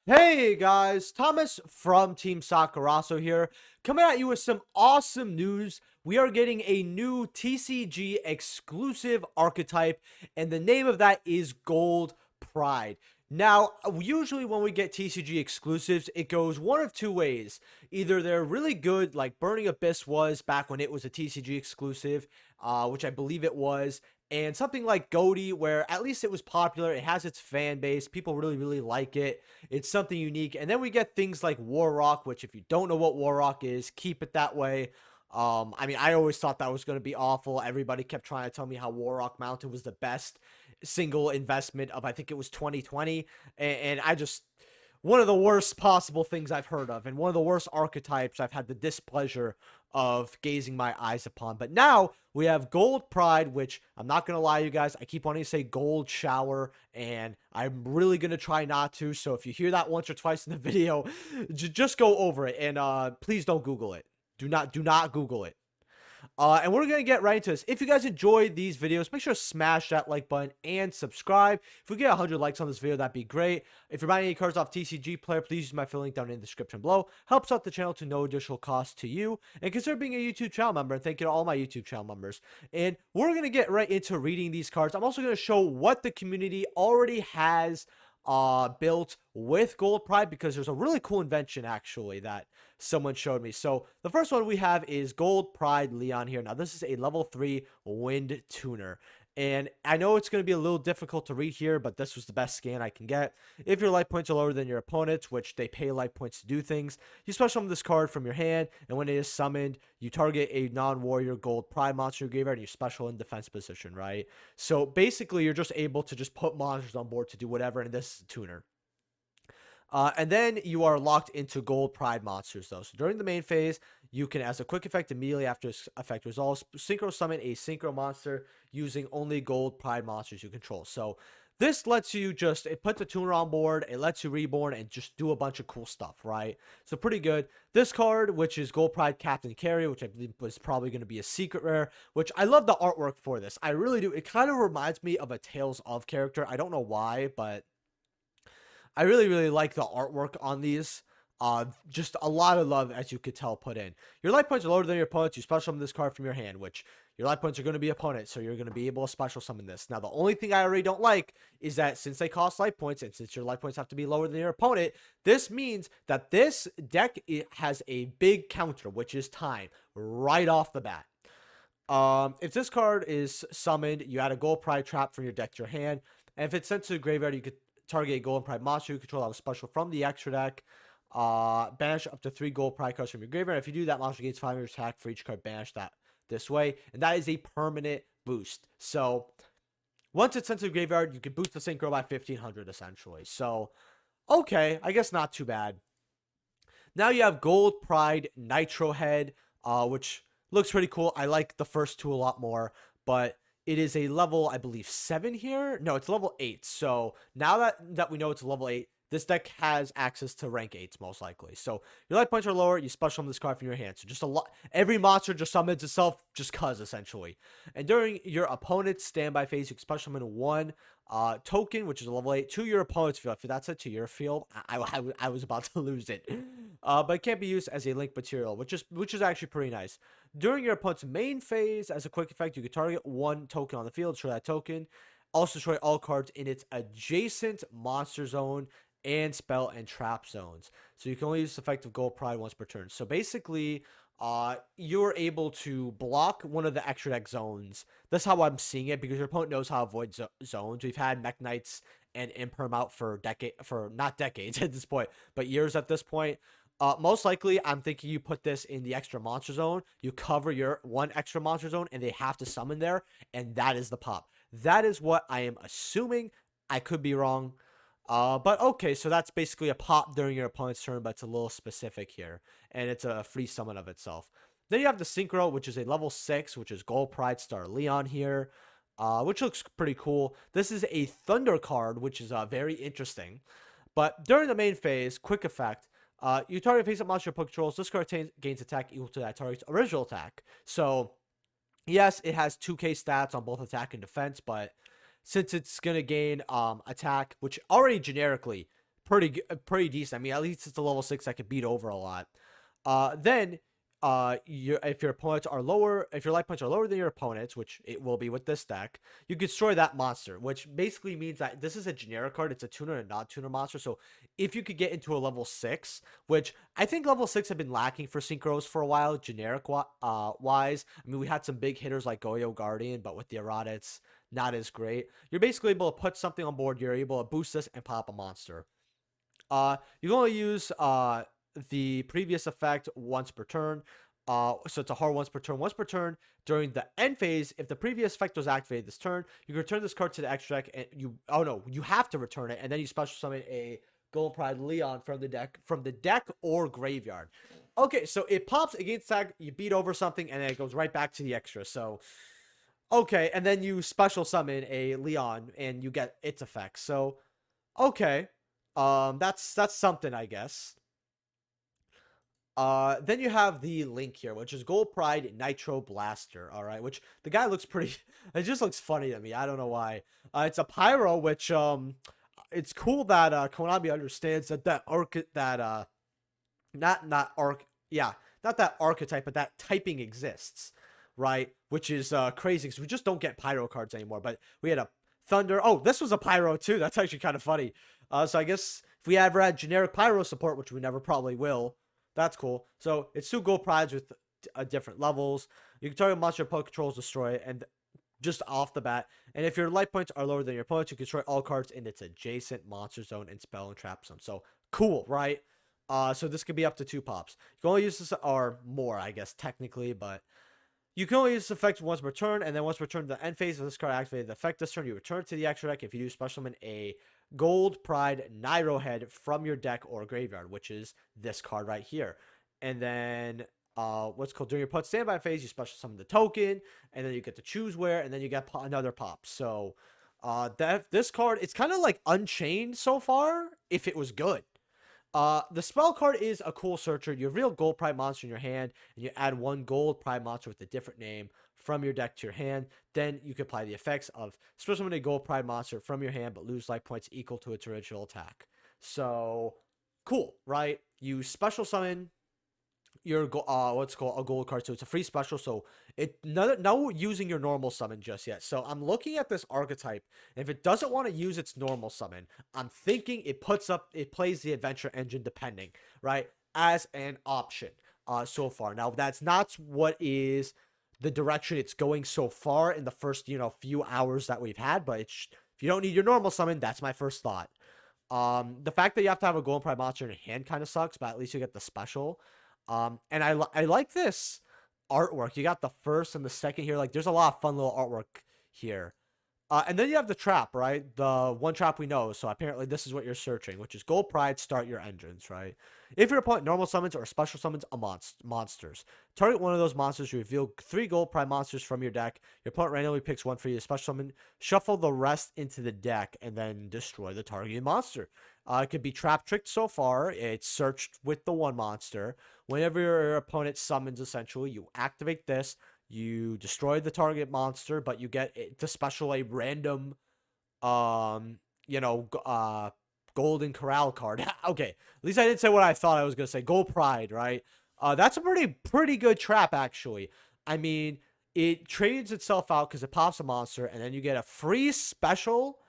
Hey guys, Thomas from Team Sakurasou here, coming at you with some awesome news. We are getting a new TCG exclusive archetype, and the name of that is Gold Pride. Now, usually when we get TCG exclusives, it goes one of two ways. Either they're really good, like Burning Abyss was back when it was a TCG exclusive, which I believe it was, and something like Goaty, where at least it was popular, it has its fan base, people really like it. It's something unique. And then we get things like War Rock, which if you don't know what War Rock is, keep it that way. I mean, I always thought that was going to be awful. Everybody kept trying to tell me how War Rock Mountain was the best single investment of, I think it was 2020. And I just, one of the worst possible things I've heard of, and one of the worst archetypes I've had the displeasure of gazing my eyes upon. But now we have Gold Pride, which I'm not gonna lie, you guys, I keep wanting to say Gold Shower, and I'm really gonna try not to. So if you hear that once or twice in the video, just go over it, and please don't Google it. Do not Google it. And we're going to get right into this. If you guys enjoyed these videos, make sure to smash that like button and subscribe. If we get 100 likes on this video, that'd be great. If you're buying any cards off TCG Player, please use my affiliate link down in the description below. Helps out the channel to no additional cost to you. And consider being a YouTube channel member. And thank you to all my YouTube channel members. And we're going to get right into reading these cards. I'm also going to show what the community already has built with Gold Pride, because there's a really cool invention actually that someone showed me. So the first one we have is Gold Pride Leon here. Now this is a level 3 wind tuner, and I know it's going to be a little difficult to read here, but this was the best scan I can get. If your life points are lower than your opponent's, which they pay life points to do things, you special summon this card from your hand, and when it is summoned, you target a non-warrior Gold Pride monster in your graveyard, and you special in defense position, right? So basically, you're just able to just put monsters on board to do whatever, and this is a tuner. And then you are locked into Gold Pride monsters, though. So during the main phase, you can, as a quick effect, immediately after this effect resolves, Synchro summon a Synchro monster using only Gold Pride monsters you control. So this lets you just, it puts a tuner on board, it lets you reborn and just do a bunch of cool stuff, right? So pretty good. This card, which is Gold Pride Captain Carry, which I believe was probably going to be a secret rare, which I love the artwork for this. I really do. It kind of reminds me of a Tales of character. I don't know why, but I really like the artwork on these. Just a lot of love, as you could tell, put in. Your life points are lower than your opponent's. You special summon this card from your hand, which your life points are going to be opponent, so you're going to be able to special summon this. Now, the only thing I already don't like is that since they cost life points, and since your life points have to be lower than your opponent, this means that this deck has a big counter, which is time, right off the bat. If this card is summoned, you add a Gold Pride trap from your deck to your hand, and if it's sent to the graveyard, you could target a Gold Pride monster you control that was special from the extra deck. Banish up to 3 Gold Pride cards from your graveyard. If you do that, monster gains 5 attack for each card banished that this way, and that is a permanent boost. So once it's sent to the graveyard, you can boost the Synchro by 1500 essentially. So okay, I guess not too bad. Now you have Gold Pride Nitro Head, which looks pretty cool. I like the first two a lot more, but it is a level, I believe, 7 here. No, it's level 8. So now that we know it's level 8, this deck has access to rank 8s most likely. So your life points are lower, you special summon this card from your hand. So just a lot, every monster just summons itself just cuz essentially. And during your opponent's standby phase, you can special summon 1 token, which is a level 8, to your opponent's field. If that's it, to your field, I was about to lose it. But it can't be used as a link material, which is actually pretty nice. During your opponent's main phase, as a quick effect, you can target 1 token on the field, destroy that token. Also destroy all cards in its adjacent monster zone and spell and trap zones. So you can only use effective Gold Pride once per turn. So basically, you're able to block one of the extra deck zones. That's how I'm seeing it, because your opponent knows how to avoid zones. We've had Mech Knights and Imperm out for not decades at this point, but years at this point. Most likely, I'm thinking you put this in the extra monster zone. You cover your 1 extra monster zone, and they have to summon there, and that is the pop. That is what I am assuming. I could be wrong. But okay, so that's basically a pop during your opponent's turn, but it's a little specific here, and it's a free summon of itself. Then you have the Synchro, which is a level 6, which is Gold Pride Star Leon here, which looks pretty cool. This is a Thunder card, which is very interesting. But during the main phase, quick effect, you target face-up monster your opponent controls. This card gains attack equal to that target's original attack. So, yes, it has 2k stats on both attack and defense, but since it's going to gain attack, which already generically pretty decent. I mean, at least it's a level 6 that can beat over a lot. Then if your opponents are lower, if your life points are lower than your opponents, which it will be with this deck, you can destroy that monster, which basically means that this is a generic card. It's a tuner and non-tuner monster. So if you could get into a level 6, which I think level 6 have been lacking for synchros for a while, generic wise. I mean, we had some big hitters like Goyo Guardian, but with the errata, it's not as great. You're basically able to put something on board. You're able to boost this and pop a monster. You can only use the previous effect once per turn. So it's a hard once per turn. Once per turn during the end phase, if the previous effect was activated this turn, you can return this card to the extra deck, and you have to return it, and then you special summon a Golden Pride Leon from the deck or graveyard. Okay, so it pops against that, you beat over something, and then it goes right back to the extra. So okay, and then you special summon a Leon, and you get its effects. So okay, that's something, I guess. Then you have the Link here, which is Gold Pride Nitro Blaster, alright, which the guy looks pretty, it just looks funny to me, I don't know why. It's a Pyro, which, it's cool that, Konami understands that not that archetype, but that typing exists, right, which is, crazy, because we just don't get Pyro cards anymore, but we had a Thunder, oh, this was a Pyro too, that's actually kind of funny. So I guess if we ever had generic Pyro support, which we never probably will, that's cool. So it's 2 gold prides with different levels. You can target monster your opponent controls, destroy it, and just off the bat. And if your life points are lower than your opponent's, you can destroy all cards in its adjacent monster zone and spell and trap zone. So cool, right? So this could be up to 2 pops. You can only use this, or more, I guess, technically, but you can only use this effect once per turn, and then once per turn, the end phase of this card activated the effect this turn, you return to the extra deck. If you do special summon a Gold Pride Nairo head from your deck or graveyard, which is this card right here. And then what's called during your opponent's standby phase, you special summon the token, and then you get to choose where, and then you get another pop. So this card, it's kind of like Unchained so far if it was good. The spell card is a cool searcher. You reveal Gold Pride monster in your hand, and you add 1 Gold Pride monster with a different name from your deck to your hand. Then you can apply the effects of special summon a Gold Pride monster from your hand, but lose life points equal to its original attack. So cool, right? You special summon your what's called a gold card, so it's a free special. So it no using your normal summon just yet. So I'm looking at this archetype, and if it doesn't want to use its normal summon, I'm thinking it plays the adventure engine depending, right, as an option so far. Now that's not what is the direction it's going so far in the first few hours that we've had, but if you don't need your normal summon, that's my first thought. The fact that you have to have a Golden Pride monster in your hand kind of sucks, but at least you get the special. And I like this artwork. You got the first and the second here. Like, there's a lot of fun little artwork here. And then you have the trap, right? The one trap we know. So apparently this is what you're searching, which is Gold Pride, start your engines, right? If your opponent normal summons or special summons a monsters, target one of those monsters, you reveal 3 Gold Pride monsters from your deck. Your opponent randomly picks 1 for you to special summon, shuffle the rest into the deck, and then destroy the targeted monster. It could be trap tricked so far. It's searched with the 1 monster. Whenever your opponent summons, essentially, you activate this. You destroy the target monster, but you get to special a random, golden corral card. Okay, at least I didn't say what I thought I was gonna say. Gold Pride, right? That's a pretty good trap, actually. I mean, it trades itself out because it pops a monster, and then you get a free special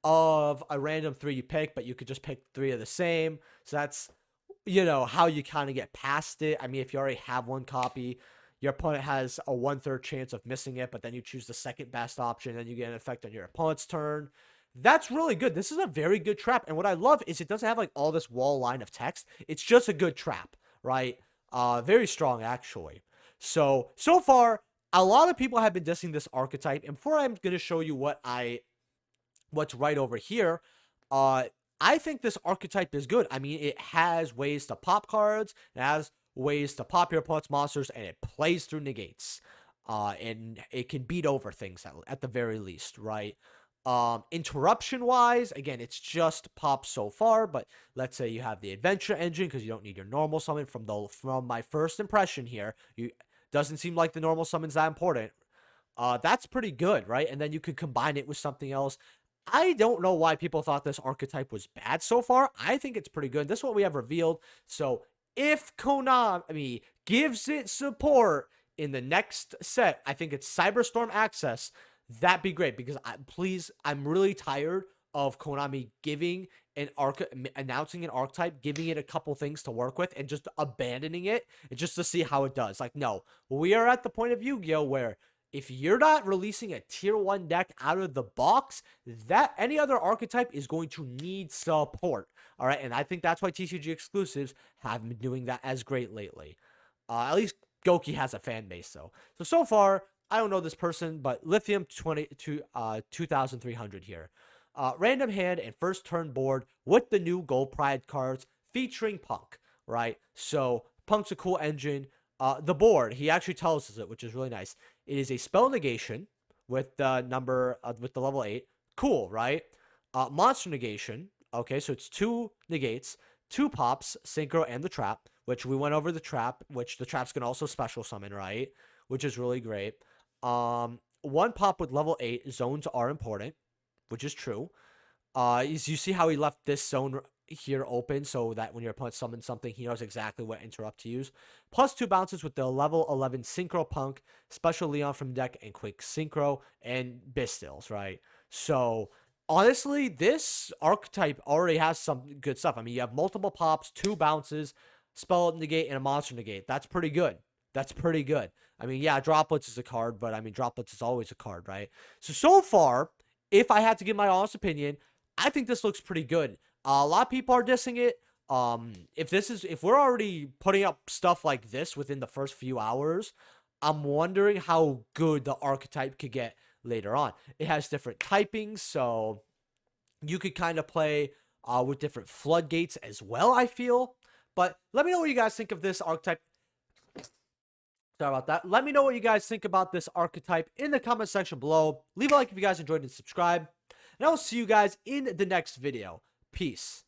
of a random 3 you pick, but you could just pick 3 of the same. So that's, how you kind of get past it. I mean, if you already have 1 copy, your opponent has a 1/3 chance of missing it, but then you choose the second best option, and you get an effect on your opponent's turn. That's really good. This is a very good trap, and what I love is it doesn't have like all this wall line of text. It's just a good trap, right? Very strong, actually. So far, a lot of people have been dissing this archetype, and before I'm going to show you what's right over here, I think this archetype is good. I mean, it has ways to pop cards, it has ways to pop your opponent's monsters, and it plays through negates. And it can beat over things at the very least, right? Interruption wise, again, it's just pop so far, but let's say you have the adventure engine because you don't need your normal summon. From my first impression here, doesn't seem like the normal summon's that important. That's pretty good, right? And then you could combine it with something else. I don't know why people thought this archetype was bad so far. I think it's pretty good. This is what we have revealed. So if Konami gives it support in the next set, I think it's Cyberstorm Access. That'd be great because I'm really tired of Konami giving announcing an archetype, giving it a couple things to work with, and just abandoning it and just to see how it does. Like, no, we are at the point of Yu-Gi-Oh where if you're not releasing a tier 1 deck out of the box, that any other archetype is going to need support. All right, and I think that's why TCG exclusives have been doing that as great lately. At least Goki has a fan base, though. So far, I don't know this person, but Lithium 2300 here. Random hand and first turn board with the new Gold Pride cards featuring Punk, right? So Punk's a cool engine. The board, he actually tells us it, which is really nice. It is a spell negation with the with the level 8. Cool, right? Monster negation. Okay, so it's 2 negates, 2 pops, Synchro, and the trap, which we went over the trap, which the trap's can also special summon, right? Which is really great. 1 pop with level 8. Zones are important, which is true. You see how he left this zone here open so that when your opponent summons something, he knows exactly what interrupt to use. Plus 2 bounces with the level 11 Synchro Punk, Special Leon from deck, and Quick Synchro, and Bistils, right? So, honestly, this archetype already has some good stuff. I mean, you have multiple pops, 2 bounces, Spell Negate, and a Monster Negate. That's pretty good. That's pretty good. I mean, yeah, Droplets is a card, but I mean, Droplets is always a card, right? So far, if I had to give my honest opinion, I think this looks pretty good. A lot of people are dissing it. If we're already putting up stuff like this within the first few hours, I'm wondering how good the archetype could get later on. It has different typings, so you could kind of play with different floodgates as well, I feel. But let me know what you guys think of this archetype. Sorry about that. Let me know what you guys think about this archetype in the comment section below. Leave a like if you guys enjoyed and subscribe. And I will see you guys in the next video. Peace.